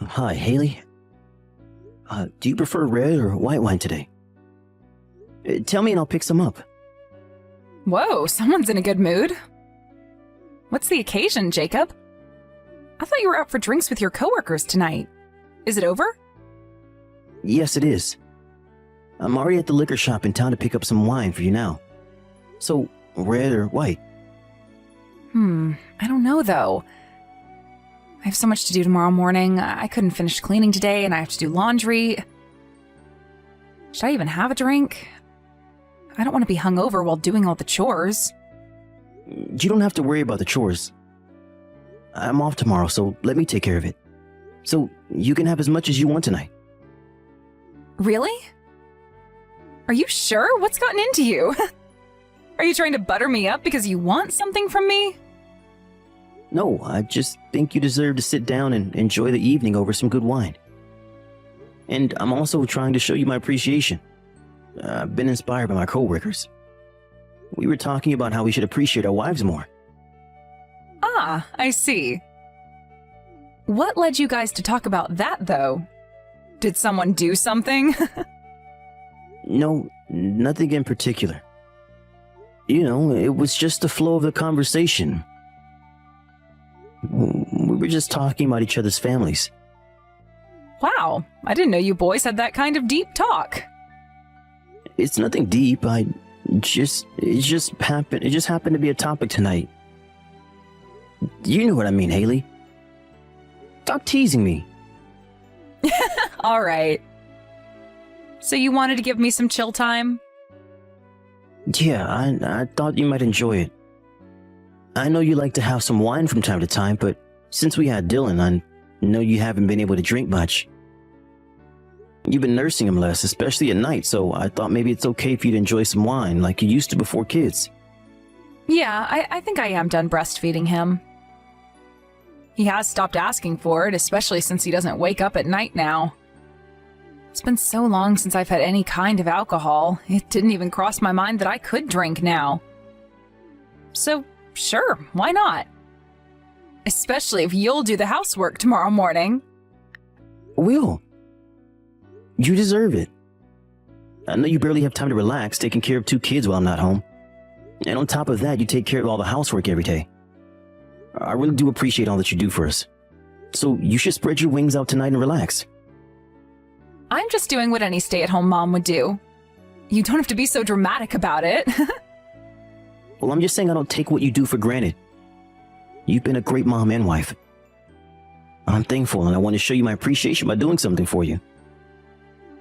Hi, Haley. Do you prefer red or white wine today? Tell me and I'll pick some up. Whoa, someone's in a good mood. What's the occasion, Jacob? I thought you were out for drinks with your coworkers tonight. Is it over? Yes, it is. I'm already at the liquor shop in town to pick up some wine for you now. So, red or white? I don't know though. I have so much to do tomorrow morning. I couldn't finish cleaning today and I have to do laundry. Should I even have a drink? I don't want to be hungover while doing all the chores. You don't have to worry about the chores. I'm off tomorrow, so let me take care of it. So, you can have as much as you want tonight. Really? Are you sure? What's gotten into you? Are you trying to butter me up because you want something from me? No, I just think you deserve to sit down and enjoy the evening over some good wine. And I'm also trying to show you my appreciation. I've been inspired by my coworkers. We were talking about how we should appreciate our wives more. Ah, I see. What led you guys to talk about that, though? Did someone do something? No, nothing in particular. You know, it was just the flow of the conversation. We were just talking about each other's families. Wow, I didn't know you boys had that kind of deep talk. It's nothing deep. It just happened to be a topic tonight. You know what I mean, Haley. Stop teasing me. All right. So you wanted to give me some chill time? Yeah, I thought you might enjoy it. I know you like to have some wine from time to time, but since we had Dylan, I know you haven't been able to drink much. You've been nursing him less, especially at night, so I thought maybe it's okay for you to enjoy some wine like you used to before kids. Yeah, I think I am done breastfeeding him. He has stopped asking for it, especially since he doesn't wake up at night now. It's been so long since I've had any kind of alcohol, it didn't even cross my mind that I could drink now. So, sure, why not? Especially if you'll do the housework tomorrow morning. Will. You deserve it. I know you barely have time to relax taking care of 2 kids while I'm not home. And on top of that, you take care of all the housework every day. I really do appreciate all that you do for us. So you should spread your wings out tonight and relax. I'm just doing what any stay-at-home mom would do. You don't have to be so dramatic about it. Well, I'm just saying I don't take what you do for granted. You've been a great mom and wife. I'm thankful and I want to show you my appreciation by doing something for you.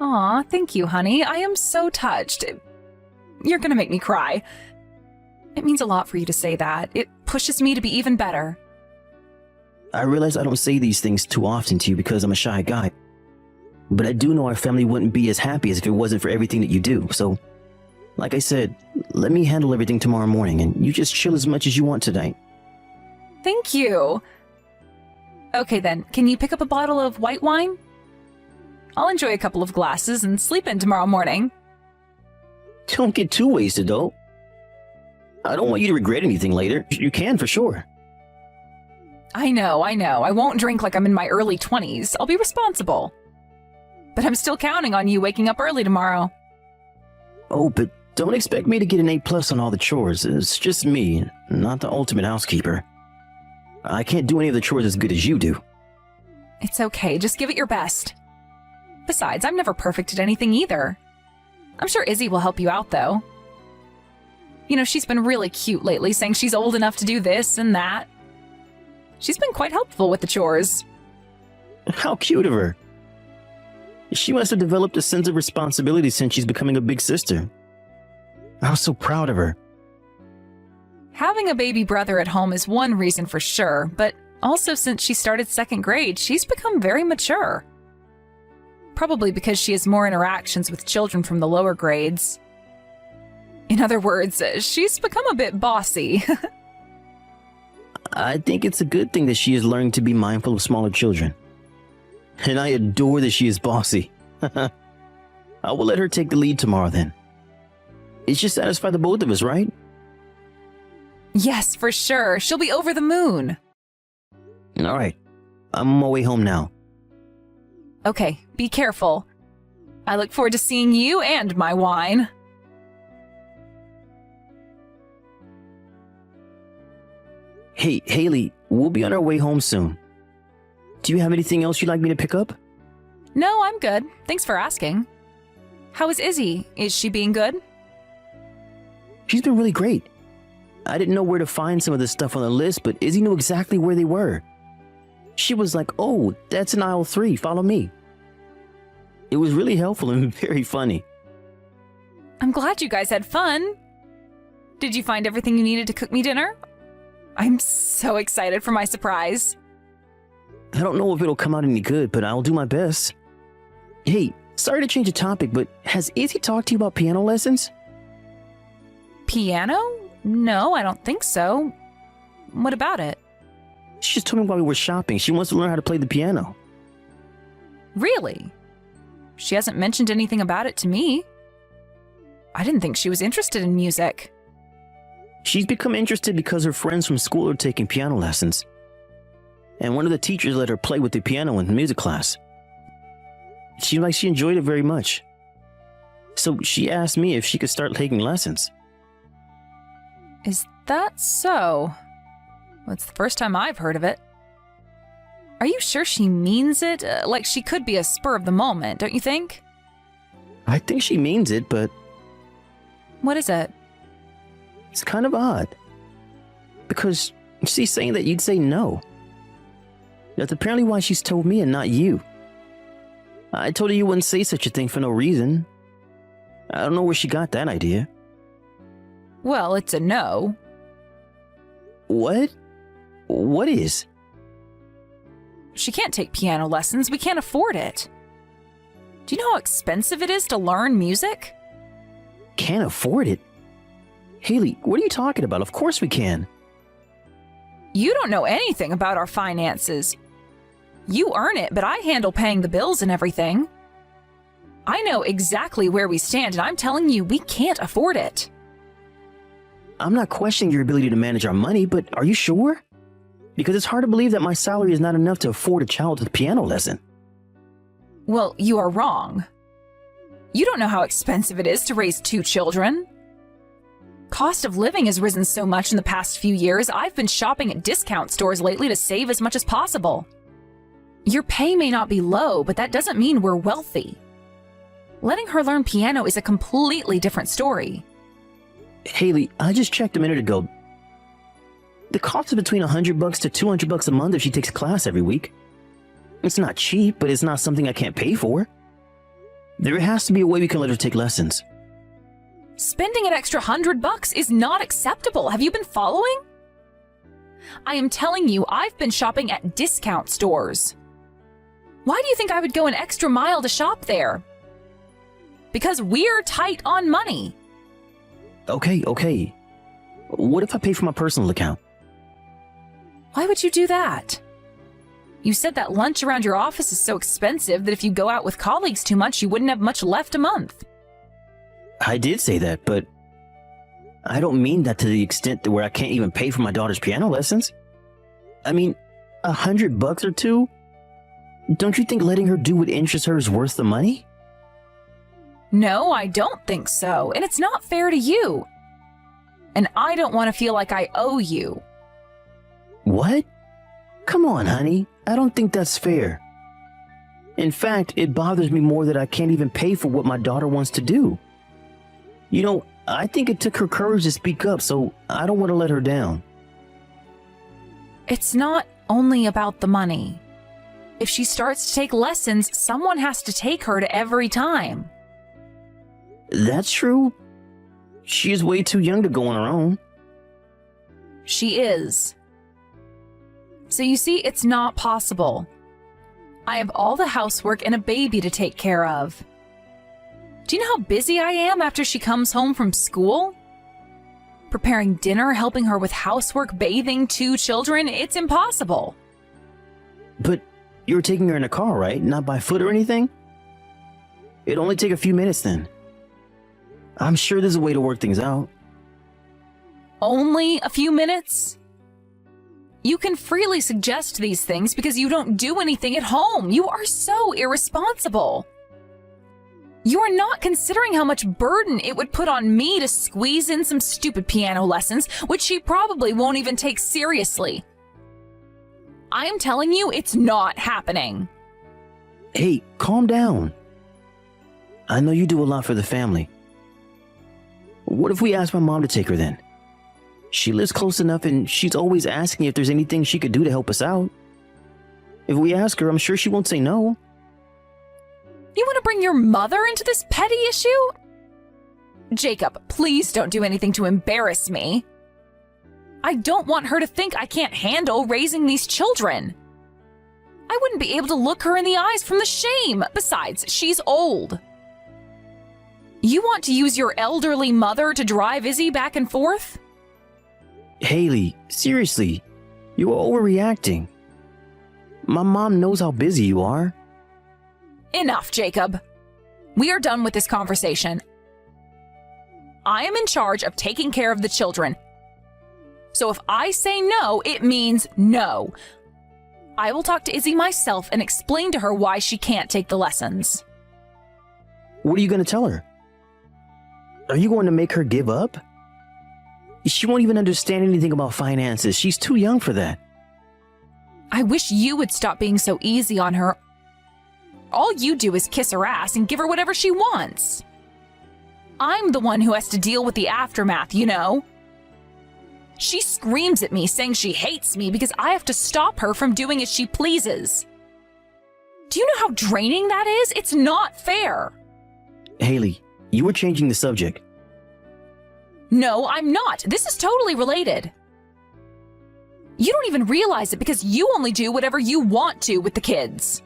Aw, thank you, honey. I am so touched. You're gonna make me cry. It means a lot for you to say that. It pushes me to be even better. I realize I don't say these things too often to you because I'm a shy guy. But I do know our family wouldn't be as happy as if it wasn't for everything that you do. So, like I said, let me handle everything tomorrow morning and you just chill as much as you want tonight. Thank you. Okay then, can you pick up a bottle of white wine? I'll enjoy a couple of glasses and sleep in tomorrow morning. Don't get too wasted, though. I don't want you to regret anything later. You can for sure. I know. I won't drink like I'm in my early 20s. I'll be responsible. But I'm still counting on you waking up early tomorrow. Oh, but don't expect me to get an A+ on all the chores. It's just me, not the ultimate housekeeper. I can't do any of the chores as good as you do. It's okay. Just give it your best. Besides, I'm never perfect at anything either. I'm sure Izzy will help you out, though. You know, she's been really cute lately, saying she's old enough to do this and that. She's been quite helpful with the chores. How cute of her. She must have developed a sense of responsibility since she's becoming a big sister. I'm so proud of her. Having a baby brother at home is one reason for sure, but also since she started 2nd grade, she's become very mature. Probably because she has more interactions with children from the lower grades. In other words, she's become a bit bossy. I think it's a good thing that she is learning to be mindful of smaller children. And I adore that she is bossy. I will let her take the lead tomorrow then. It should satisfy the both of us, right? Yes, for sure. She'll be over the moon. All right. I'm on my way home now. Okay, be careful. I look forward to seeing you and my wine. Hey, Haley, we'll be on our way home soon. Do you have anything else you'd like me to pick up? No, I'm good. Thanks for asking. How is Izzy? Is she being good? She's been really great. I didn't know where to find some of the stuff on the list, but Izzy knew exactly where they were. She was like, "Oh, that's in aisle 3, follow me." It was really helpful and very funny. I'm glad you guys had fun. Did you find everything you needed to cook me dinner? I'm so excited for my surprise. I don't know if it'll come out any good, but I'll do my best. Hey, sorry to change the topic, but has Izzy talked to you about piano lessons? Piano? No, I don't think so. What about it? She just told me while we were shopping she wants to learn how to play the piano. Really? She hasn't mentioned anything about it to me. I didn't think she was interested in music. She's become interested because her friends from school are taking piano lessons. And one of the teachers let her play with the piano in music class. She enjoyed it very much. So she asked me if she could start taking lessons. Is that so? Well, it's the first time I've heard of it. Are you sure she means it? Like she could be a spur of the moment, don't you think? I think she means it, but What is it? it's kind of odd. Because she's saying that you'd say no. That's apparently why she's told me and not you. I told her you wouldn't say such a thing for no reason. I don't know where she got that idea. Well, it's a no. What? What is? She can't take piano lessons. We can't afford it. Do you know how expensive it is to learn music? Can't afford it? Haley, what are you talking about? Of course we can. You don't know anything about our finances. You earn it, but I handle paying the bills and everything. I know exactly where we stand, and I'm telling you, we can't afford it. I'm not questioning your ability to manage our money, but are you sure? Because it's hard to believe that my salary is not enough to afford a child with a piano lesson. Well, you are wrong. You don't know how expensive it is to raise 2 children. Cost of living has risen so much in the past few years, I've been shopping at discount stores lately to save as much as possible. Your pay may not be low, but that doesn't mean we're wealthy. Letting her learn piano is a completely different story. Haley, I just checked a minute ago. The cost is between $100 to $200 a month if she takes a class every week. It's not cheap, but it's not something I can't pay for. There has to be a way we can let her take lessons. Spending an extra $100 is not acceptable. Have you been following? I am telling you, I've been shopping at discount stores. Why do you think I would go an extra mile to shop there? Because we're tight on money. Okay. What if I pay for my personal account? Why would you do that? You said that lunch around your office is so expensive that if you go out with colleagues too much, you wouldn't have much left a month. I did say that, but I don't mean that to the extent that where I can't even pay for my daughter's piano lessons. I mean, $100 or two? Don't you think letting her do what interests her is worth the money? No, I don't think so, and it's not fair to you. And I don't want to feel like I owe you. What? Come on, honey. I don't think that's fair. In fact, it bothers me more that I can't even pay for what my daughter wants to do. You know, I think it took her courage to speak up, so I don't want to let her down. It's not only about the money. If she starts to take lessons, someone has to take her to every time. That's true. She is way too young to go on her own. She is. So you see, it's not possible. I have all the housework and a baby to take care of. Do you know how busy I am after she comes home from school? Preparing dinner, helping her with housework, bathing 2 children, it's impossible. But you were taking her in a car, right? Not by foot or anything? It'd only take a few minutes then. I'm sure there's a way to work things out. Only a few minutes? You can freely suggest these things because you don't do anything at home. You are so irresponsible. You are not considering how much burden it would put on me to squeeze in some stupid piano lessons, which she probably won't even take seriously. I am telling you, it's not happening. Hey, calm down. I know you do a lot for the family. What if we ask my mom to take her then? She lives close enough and she's always asking if there's anything she could do to help us out. If we ask her, I'm sure she won't say no. You want to bring your mother into this petty issue? Jacob, please don't do anything to embarrass me. I don't want her to think I can't handle raising these children. I wouldn't be able to look her in the eyes from the shame. Besides, she's old. You want to use your elderly mother to drive Izzy back and forth? Haley, seriously, you are overreacting. My mom knows how busy you are. Enough, Jacob. We are done with this conversation. I am in charge of taking care of the children. So if I say no, it means no. I will talk to Izzy myself and explain to her why she can't take the lessons. What are you going to tell her? Are you going to make her give up? She won't even understand anything about finances. She's too young for that. I wish you would stop being so easy on her. All you do is kiss her ass and give her whatever she wants. I'm the one who has to deal with the aftermath, you know. She screams at me saying she hates me because I have to stop her from doing as she pleases. Do you know how draining that is? It's not fair. Haley, you were changing the subject. No, I'm not. This is totally related. You don't even realize it because you only do whatever you want to with the kids.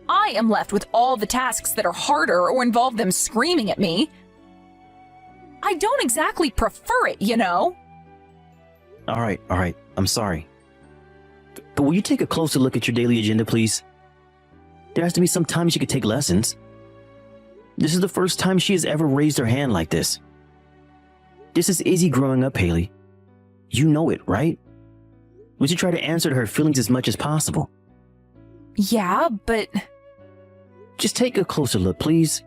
I am left with all the tasks that are harder or involve them screaming at me. I don't exactly prefer it, you know. All right. I'm sorry. But will you take a closer look at your daily agenda, please? There has to be some time she could take lessons. This is the first time she has ever raised her hand like this. This is Izzy growing up, Haley. You know it, right? We should try to answer to her feelings as much as possible. Yeah, but... Just take a closer look, please.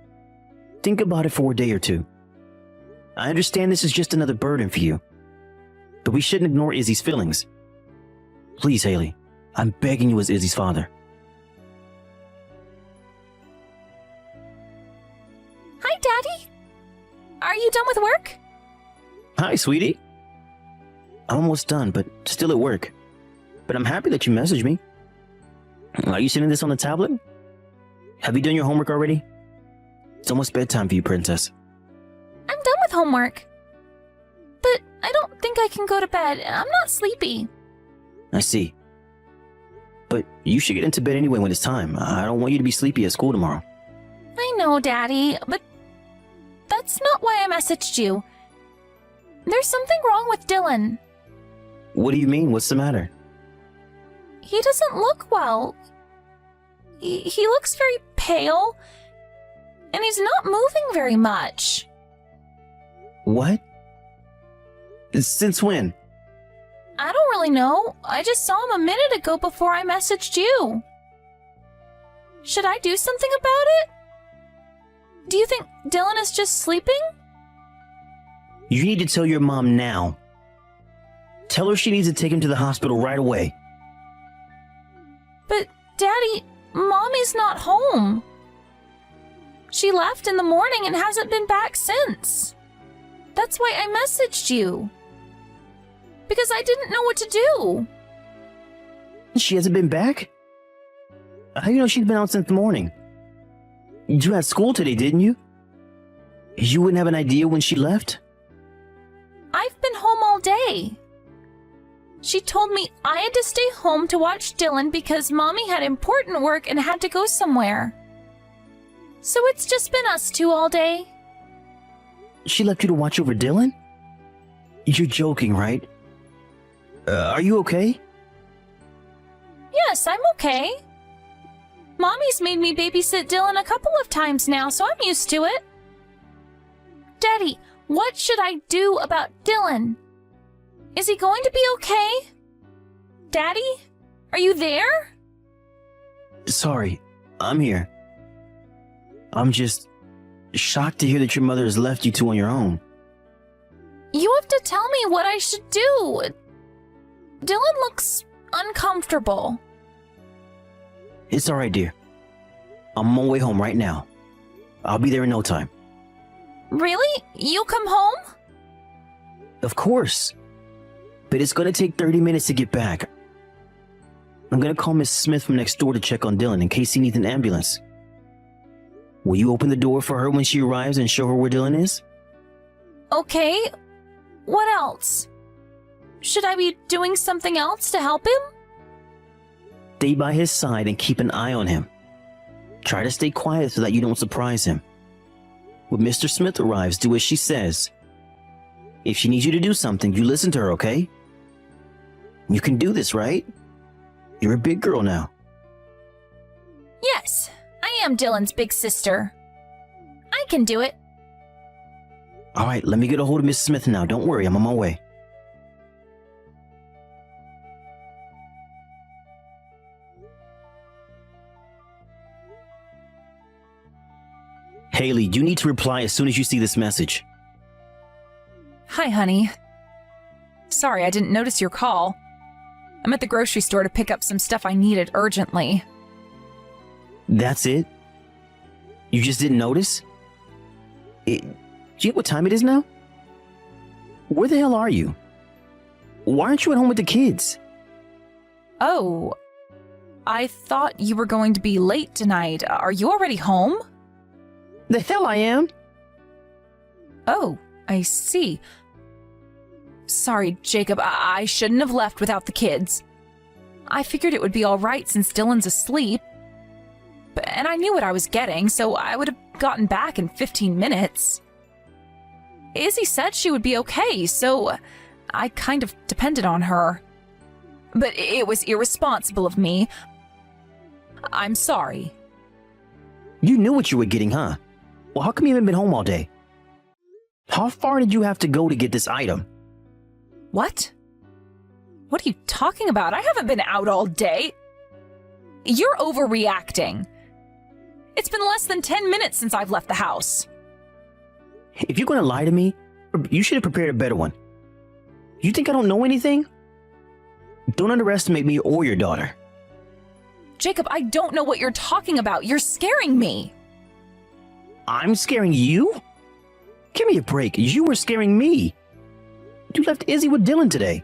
Think about it for a day or two. I understand this is just another burden for you, but we shouldn't ignore Izzy's feelings. Please, Haley, I'm begging you as Izzy's father. Hi, Daddy. Are you done with work? Hi, sweetie. I'm almost done, but still at work. But I'm happy that you messaged me. Are you sending this on the tablet? Have you done your homework already? It's almost bedtime for you, princess. I'm done with homework. But I don't think I can go to bed. I'm not sleepy. I see. But you should get into bed anyway when it's time. I don't want you to be sleepy at school tomorrow. I know, Daddy, but that's not why I messaged you. There's something wrong with Dylan. What do you mean? What's the matter? He doesn't look well. He looks very pale, and he's not moving very much. What? Since when? I don't really know. I just saw him a minute ago before I messaged you. Should I do something about it? Do you think Dylan is just sleeping? You need to tell your mom now. Tell her she needs to take him to the hospital right away. But, Daddy, Mommy's not home. She left in the morning and hasn't been back since. That's why I messaged you. Because I didn't know what to do. She hasn't been back? How do you know she's been out since the morning? You had school today, didn't you? You wouldn't have an idea when she left? I've been home all day. She told me I had to stay home to watch Dylan because Mommy had important work and had to go somewhere. So it's just been us two all day. She left you to watch over Dylan? You're joking, right? Are you okay? Yes, I'm okay. Mommy's made me babysit Dylan a couple of times now, so I'm used to it. Daddy, what should I do about Dylan? Is he going to be okay? Daddy? Are you there? Sorry, I'm here. I'm just shocked to hear that your mother has left you two on your own. You have to tell me what I should do. Dylan looks uncomfortable. It's alright, dear. I'm on my way home right now. I'll be there in no time. Really? You'll come home? Of course. But it's gonna take 30 minutes to get back. I'm gonna call Miss Smith from next door to check on Dylan in case he needs an ambulance. Will you open the door for her when she arrives and show her where Dylan is? Okay. What else? Should I be doing something else to help him? Stay by his side and keep an eye on him. Try to stay quiet so that you don't surprise him. When Mr. Smith arrives, do as she says. If she needs you to do something, you listen to her, okay? You can do this, right? You're a big girl now. Yes, I am Dylan's big sister. I can do it. Alright, let me get a hold of Miss Smith now. Don't worry, I'm on my way. Haley, you need to reply as soon as you see this message. Hi, honey. Sorry, I didn't notice your call. I'm at the grocery store to pick up some stuff I needed urgently. That's it? You just didn't notice? Do you know what time it is now? Where the hell are you? Why aren't you at home with the kids? Oh, I thought you were going to be late tonight. Are you already home? The hell I am! Oh, I see. Sorry, Jacob, I shouldn't have left without the kids. I figured it would be all right since Dylan's asleep. And I knew what I was getting, so I would have gotten back in 15 minutes. Izzy said she would be okay, so I kind of depended on her. But it was irresponsible of me. I'm sorry. You knew what you were getting, huh? Well, how come you haven't been home all day? How far did you have to go to get this item? What? What are you talking about? I haven't been out all day. You're overreacting. It's been less than 10 minutes since I've left the house. If you're going to lie to me, you should have prepared a better one. You think I don't know anything? Don't underestimate me or your daughter. Jacob, I don't know what you're talking about. You're scaring me. I'm scaring you? Give me a break. You were scaring me. You left Izzy with Dylan today.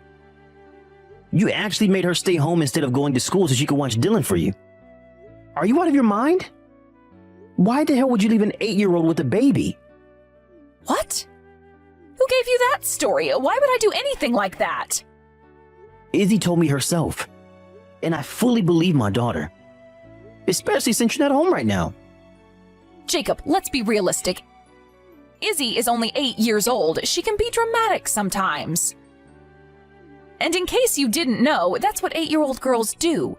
You actually made her stay home instead of going to school so she could watch Dylan for you. Are you out of your mind? Why the hell would you leave an 8-year-old with a baby? What? Who gave you that story? Why would I do anything like that? Izzy told me herself. And I fully believe my daughter. Especially since you're not home right now. Jacob, let's be realistic. Izzy is only 8 years old. She can be dramatic sometimes. And in case you didn't know, that's what 8-year-old girls do.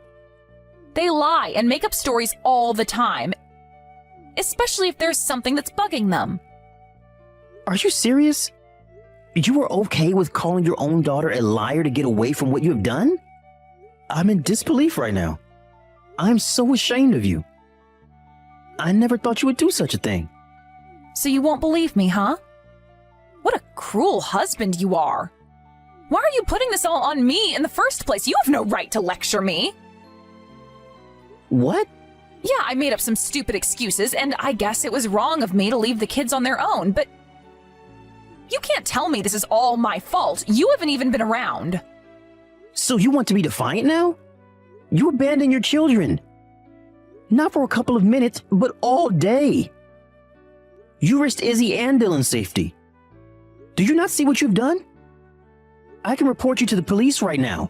They lie and make up stories all the time, especially if there's something that's bugging them. Are you serious? You were okay with calling your own daughter a liar to get away from what you have done? I'm in disbelief right now. I'm so ashamed of you. I never thought you would do such a thing. So you won't believe me, huh? What a cruel husband you are. Why are you putting this all on me in the first place? You have no right to lecture me. What? Yeah, I made up some stupid excuses, and I guess it was wrong of me to leave the kids on their own, but you can't tell me this is all my fault. You haven't even been around. So you want to be defiant now? You abandoned your children. Not for a couple of minutes, but all day. You risked Izzy and Dylan's safety. Do you not see what you've done? I can report you to the police right now.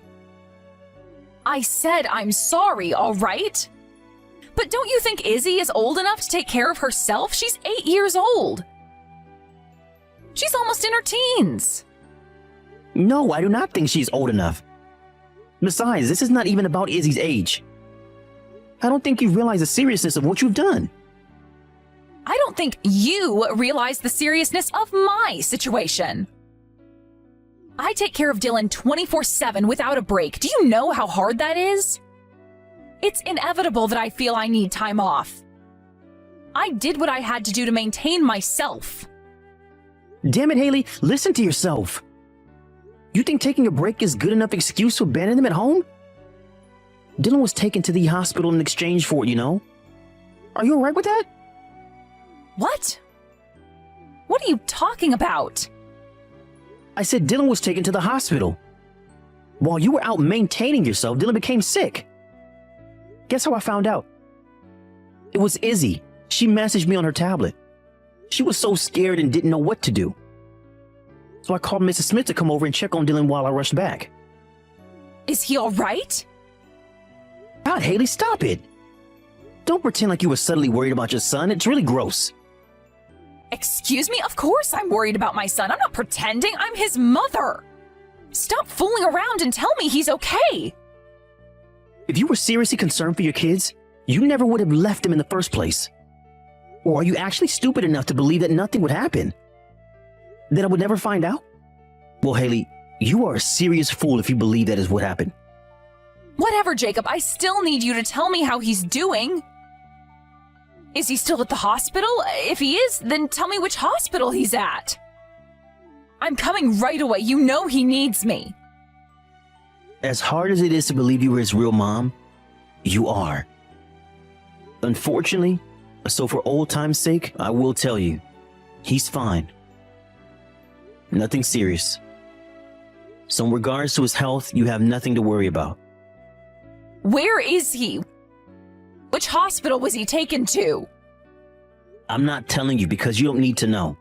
I said I'm sorry, all right? But don't you think Izzy is old enough to take care of herself? She's 8 years old. She's almost in her teens. No, I do not think she's old enough. Besides, this is not even about Izzy's age. I don't think you realize the seriousness of what you've done. I don't think you realize the seriousness of my situation. I take care of Dylan 24/7 without a break. Do you know how hard that is? It's inevitable that I feel I need time off. I did what I had to do to maintain myself. Damn it, Haley, listen to yourself. You think taking a break is good enough excuse to abandon them at home? Dylan was taken to the hospital in exchange for it, you know? Are you alright with that? What? What are you talking about? I said Dylan was taken to the hospital. While you were out maintaining yourself, Dylan became sick. Guess how I found out? It was Izzy. She messaged me on her tablet. She was so scared and didn't know what to do. So I called Mrs. Smith to come over and check on Dylan while I rushed back. Is he alright? God, Haley, stop it. Don't pretend like you were suddenly worried about your son. It's really gross. Excuse me? Of course I'm worried about my son. I'm not pretending. I'm his mother. Stop fooling around and tell me he's okay. If you were seriously concerned for your kids, you never would have left them in the first place. Or are you actually stupid enough to believe that nothing would happen? That I would never find out? Well, Haley, you are a serious fool if you believe that is what happened. Whatever, Jacob. I still need you to tell me how he's doing. Is he still at the hospital? If he is, then tell me which hospital he's at. I'm coming right away. You know he needs me. As hard as it is to believe you were his real mom, you are. Unfortunately, so for old time's sake, I will tell you, he's fine. Nothing serious. So in regards to his health, you have nothing to worry about. Where is he? Which hospital was he taken to? I'm not telling you because you don't need to know.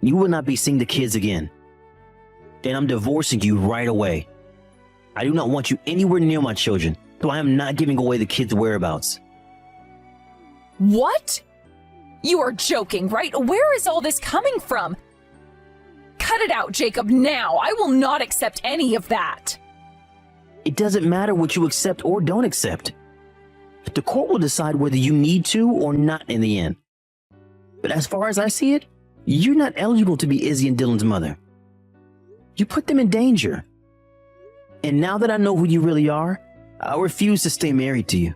You will not be seeing the kids again. Then I'm divorcing you right away. I do not want you anywhere near my children, so I am not giving away the kids' whereabouts. What? You are joking, right? Where is all this coming from? Cut it out, Jacob, now. I will not accept any of that. It doesn't matter what you accept or don't accept. The court will decide whether you need to or not in the end. But as far as I see it, you're not eligible to be Izzy and Dylan's mother. You put them in danger. And now that I know who you really are, I refuse to stay married to you.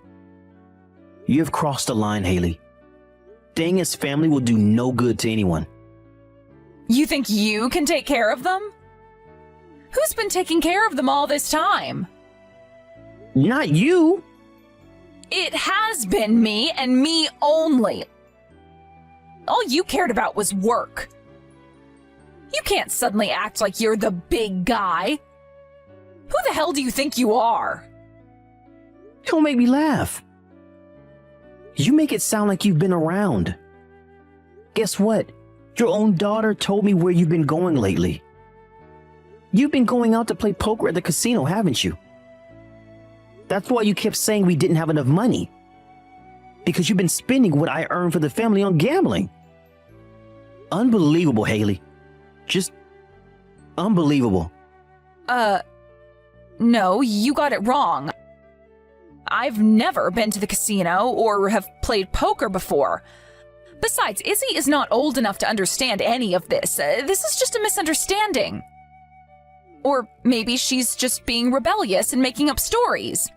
You have crossed the line, Haley. Staying as family will do no good to anyone. You think you can take care of them? Who's been taking care of them all this time? Not you! It has been me and me only. All you cared about was work. You can't suddenly act like you're the big guy. Who the hell do you think you are? Don't make me laugh. You make it sound like you've been around. Guess what? Your own daughter told me where you've been going lately. You've been going out to play poker at the casino, haven't you? That's why you kept saying we didn't have enough money. Because you've been spending what I earned for the family on gambling. Unbelievable, Haley. Just unbelievable. No, you got it wrong. I've never been to the casino or have played poker before. Besides, Izzy is not old enough to understand any of this. This is just a misunderstanding. Or maybe she's just being rebellious and making up stories.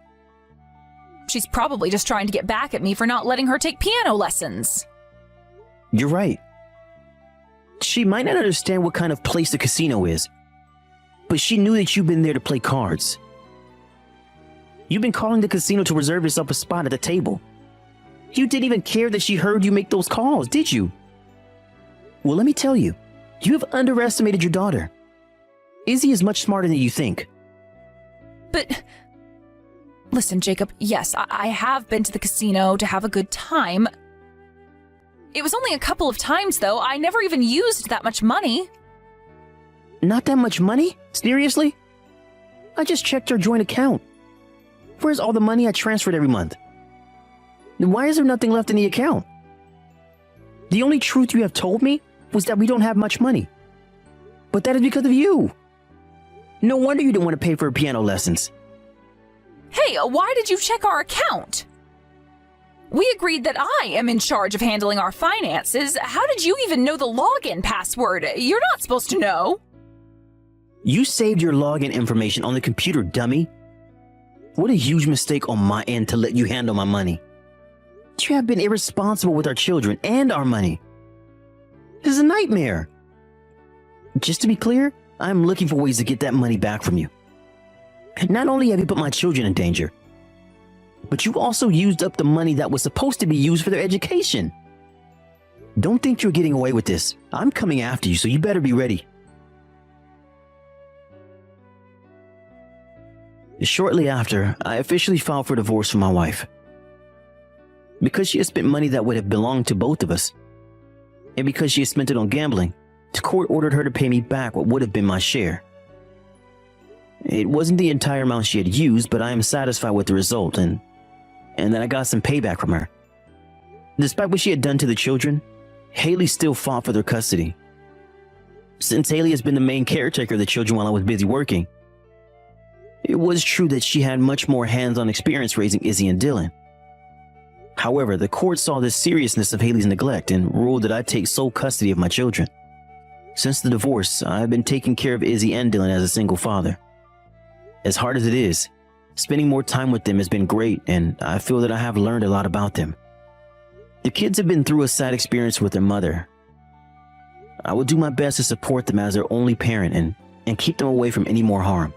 She's probably just trying to get back at me for not letting her take piano lessons. You're right. She might not understand what kind of place the casino is, but she knew that you've been there to play cards. You've been calling the casino to reserve yourself a spot at the table. You didn't even care that she heard you make those calls, did you? Well, let me tell you, you have underestimated your daughter. Izzy is much smarter than you think. But listen, Jacob, yes, I have been to the casino to have a good time. It was only a couple of times, though. I never even used that much money. Not that much money? Seriously? I just checked your joint account. Where's all the money I transferred every month? Then why is there nothing left in the account? The only truth you have told me was that we don't have much money. But that is because of you. No wonder you didn't want to pay for her piano lessons. Hey, why did you check our account? We agreed that I am in charge of handling our finances. How did you even know the login password? You're not supposed to know. You saved your login information on the computer, dummy. What a huge mistake on my end to let you handle my money. You have been irresponsible with our children and our money. This is a nightmare. Just to be clear, I'm looking for ways to get that money back from you. Not only have you put my children in danger, but you also used up the money that was supposed to be used for their education. Don't think you're getting away with this. I'm coming after you, so you better be ready. Shortly after, I officially filed for divorce from my wife. Because she had spent money that would have belonged to both of us, and because she had spent it on gambling, the court ordered her to pay me back what would have been my share. It wasn't the entire amount she had used, but I am satisfied with the result, and that I got some payback from her. Despite what she had done to the children, Haley still fought for their custody. Since Haley has been the main caretaker of the children while I was busy working, it was true that she had much more hands-on experience raising Izzy and Dylan. However, the court saw the seriousness of Haley's neglect and ruled that I take sole custody of my children. Since the divorce, I've been taking care of Izzy and Dylan as a single father. As hard as it is, spending more time with them has been great, and I feel that I have learned a lot about them. The kids have been through a sad experience with their mother. I will do my best to support them as their only parent and keep them away from any more harm.